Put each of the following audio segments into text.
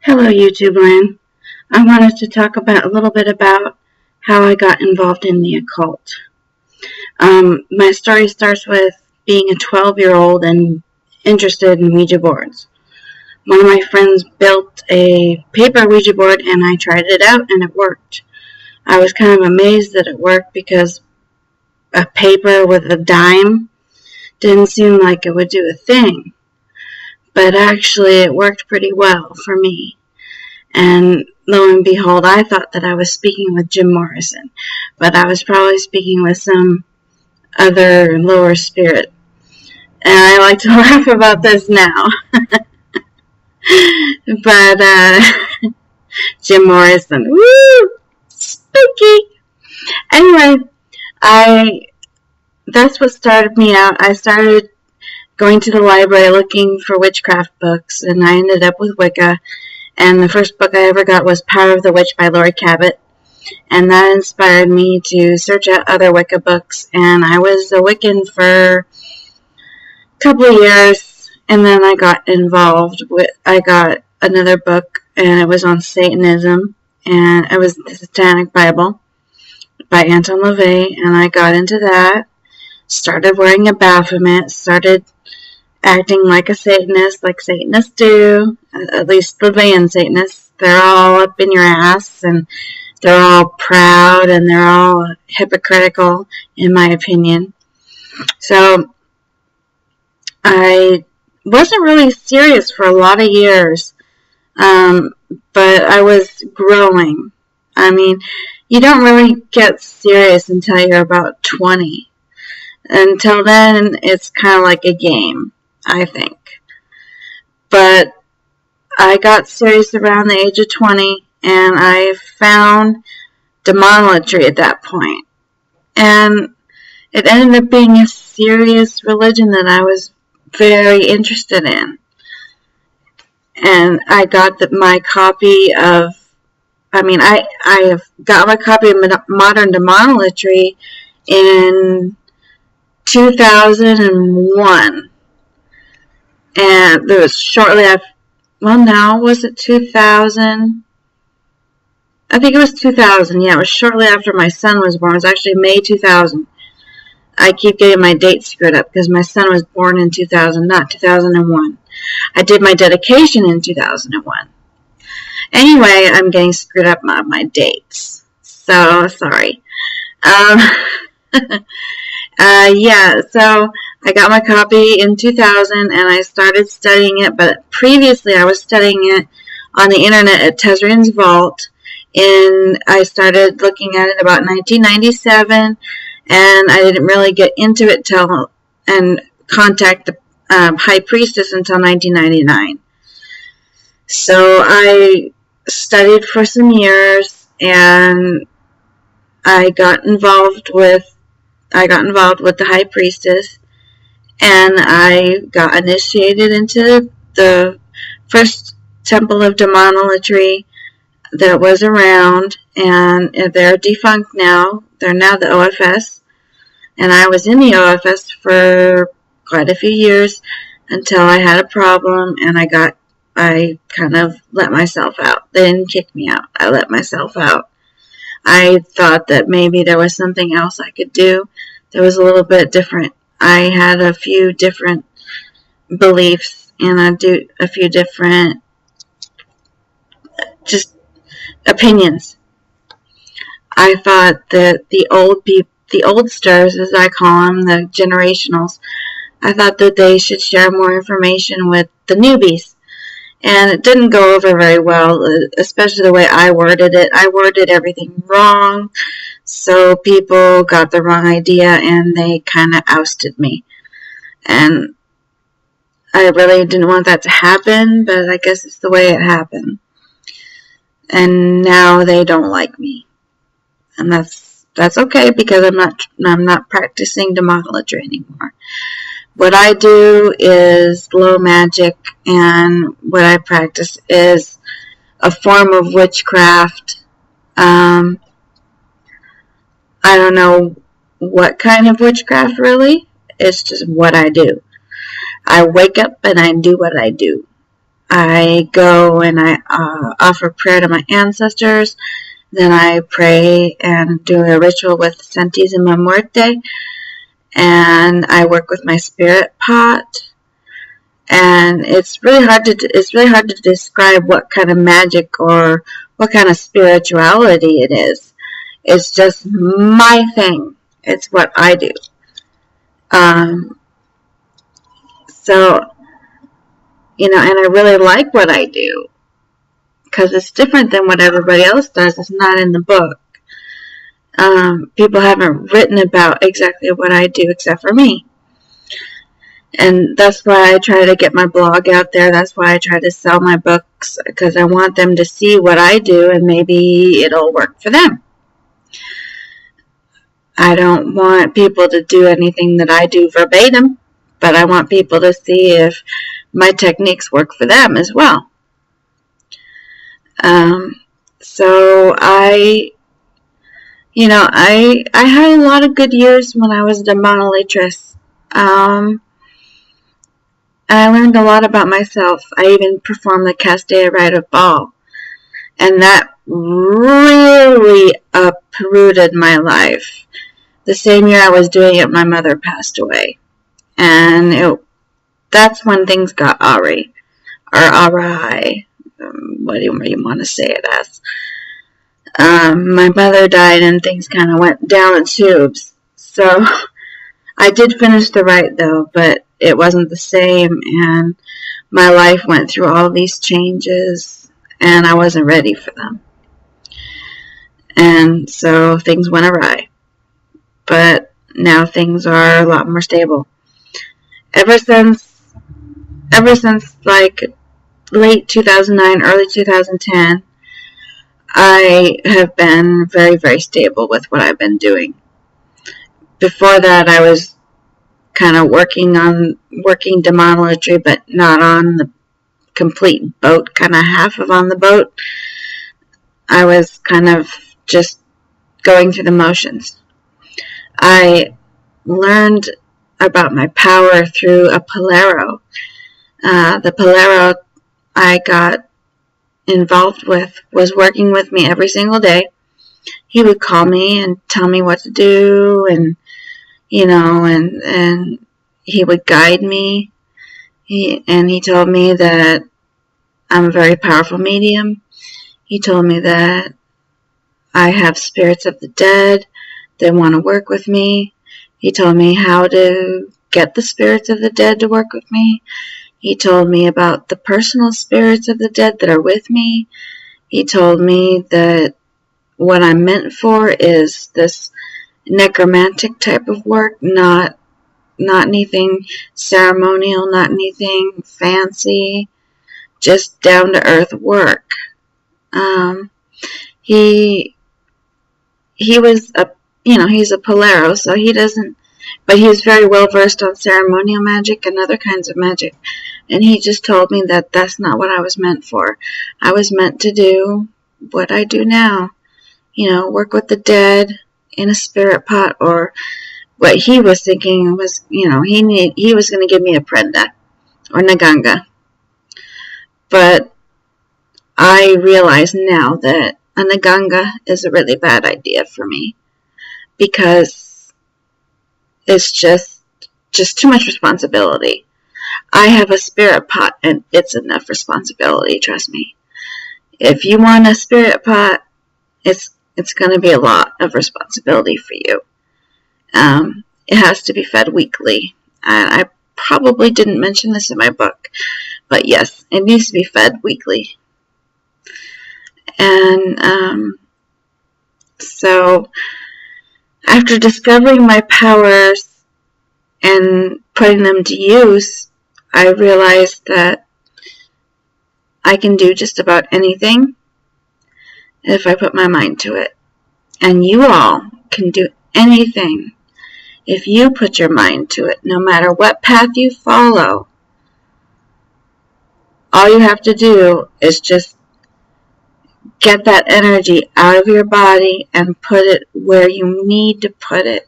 Hello, YouTube land. I wanted to talk about a little bit about how I got involved in the occult. My story starts with being a 12-year-old and interested in Ouija boards. One of my friends built a paper Ouija board and I tried it out and it worked. I was kind of amazed that it worked because a paper with a dime didn't seem like it would do a thing. But actually it worked pretty well for me. And lo and behold, I thought that I was speaking with Jim Morrison, but I was probably speaking with some other lower spirit. And I like to laugh about this now. But, Jim Morrison, woo! Spooky! Anyway, that's what started me out. I started going to the library looking for witchcraft books, and I ended up with Wicca. And the first book I ever got was Power of the Witch by Laurie Cabot. And that inspired me to search out other Wicca books. And I was a Wiccan for a couple of years. And then I got I got another book, and it was on Satanism. And it was the Satanic Bible by Anton LaVey. And I got into that. Started wearing a Baphomet. Started acting like a Satanist, like Satanists do, at least LaVeyan Satanists. They're all up in your ass, and they're all proud, and they're all hypocritical, in my opinion. So, I wasn't really serious for a lot of years, but I was growing. I mean, you don't really get serious until you're about 20. Until then, it's kind of like a game, I think. But I got serious around the age of 20, and I found demonolatry at that point. And it ended up being a serious religion that I was very interested in. And I got my copy of, I have got my copy of Modern Demonolatry in 2001. And it was shortly after, was it 2000? I think it was 2000, yeah, it was shortly after my son was born. It was actually May 2000. I keep getting my dates screwed up because my son was born in 2000, not 2001. I did my dedication in 2001. Anyway, I'm getting screwed up on my dates. So, sorry. Yeah, so I got my copy in 2000 and I started studying it, but previously I was studying it on the internet at Tezrian's Vault, and I started looking at it about 1997, and I didn't really get into it and contact the High Priestess until 1999. So I studied for some years, and I got involved with the High Priestess, and I got initiated into the first temple of demonolatry that was around, and they're defunct now. They're now the OFS, and I was in the OFS for quite a few years until I had a problem, and I kind of let myself out. They didn't kick me out. I let myself out. I thought that maybe there was something else I could do that was a little bit different. I had a few different beliefs and a few different just opinions. I thought that the oldsters, as I call them, the generationals, I thought that they should share more information with the newbies. And it didn't go over very well, especially the way I worded it. I worded everything wrong, so people got the wrong idea and they kind of ousted me. And I really didn't want that to happen, but I guess it's the way it happened. And now they don't like me. And that's okay, because I'm not practicing demonolatry anymore. What I do is low magic, and what I practice is a form of witchcraft. I don't know what kind of witchcraft, really. It's just what I do. I wake up and I do what I do. I go and I offer prayer to my ancestors. Then I pray and do a ritual with Santísima Muerte. And I work with my spirit pot. And it's really hard to describe what kind of magic or what kind of spirituality it is. It's just my thing. It's what I do. So, and I really like what I do because it's different than what everybody else does. It's not in the book. People haven't written about exactly what I do except for me. And that's why I try to get my blog out there. That's why I try to sell my books, because I want them to see what I do and maybe it'll work for them. I don't want people to do anything that I do verbatim, but I want people to see if my techniques work for them as well. So I had a lot of good years when I was a demonolatress. And I learned a lot about myself. I even performed the Castella rite of Baal. And that really uprooted my life. The same year I was doing it, my mother passed away. And that's when things got awry. Or awry. What do you want to say it as? My mother died and things kind of went down the tubes. So I did finish the rite though, but it wasn't the same, and my life went through all these changes, and I wasn't ready for them. And so things went awry. But now things are a lot more stable. Ever since like late 2009, early 2010, I have been very, very stable with what I've been doing. Before that, I was kind of working demonolatry, but not on the complete boat, kind of half of on the boat. I was kind of just going through the motions. I learned about my power through a Polero. The Polero I got involved with was working with me every single day. He would call me and tell me what to do, and and he would guide me. He told me that I'm a very powerful medium. He told me that I have spirits of the dead that want to work with me. He told me how to get the spirits of the dead to work with me. He told me about the personal spirits of the dead that are with me. He told me that what I'm meant for is this necromantic type of work, not anything ceremonial, not anything fancy, just down to earth work. He was he's a Polero, so he doesn't, but he was very well versed on ceremonial magic and other kinds of magic. And he just told me that that's not what I was meant for. I was meant to do what I do now. Work with the dead in a spirit pot, or what he was thinking was, he was going to give me a prenda or naganga. But I realize now that a naganga is a really bad idea for me, because it's just too much responsibility. I have a spirit pot, and it's enough responsibility, trust me. If you want a spirit pot, it's going to be a lot of responsibility for you. It has to be fed weekly. I probably didn't mention this in my book, but yes, it needs to be fed weekly. And so after discovering my powers and putting them to use, I realized that I can do just about anything if I put my mind to it. And you all can do anything if you put your mind to it, no matter what path you follow. All you have to do is just get that energy out of your body and put it where you need to put it.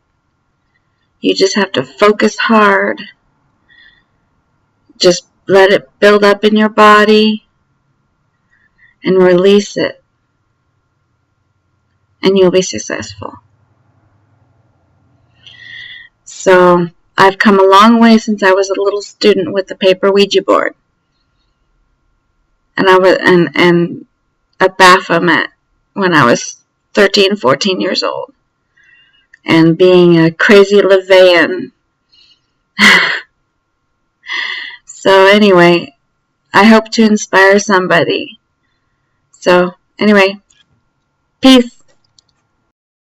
You just have to focus hard. Just let it build up in your body and release it. And you'll be successful. So I've come a long way since I was a little student with the paper Ouija board. And I was and a Baphomet when I was 13, 14 years old. And being a crazy Levian. So anyway, I hope to inspire somebody. So anyway, peace.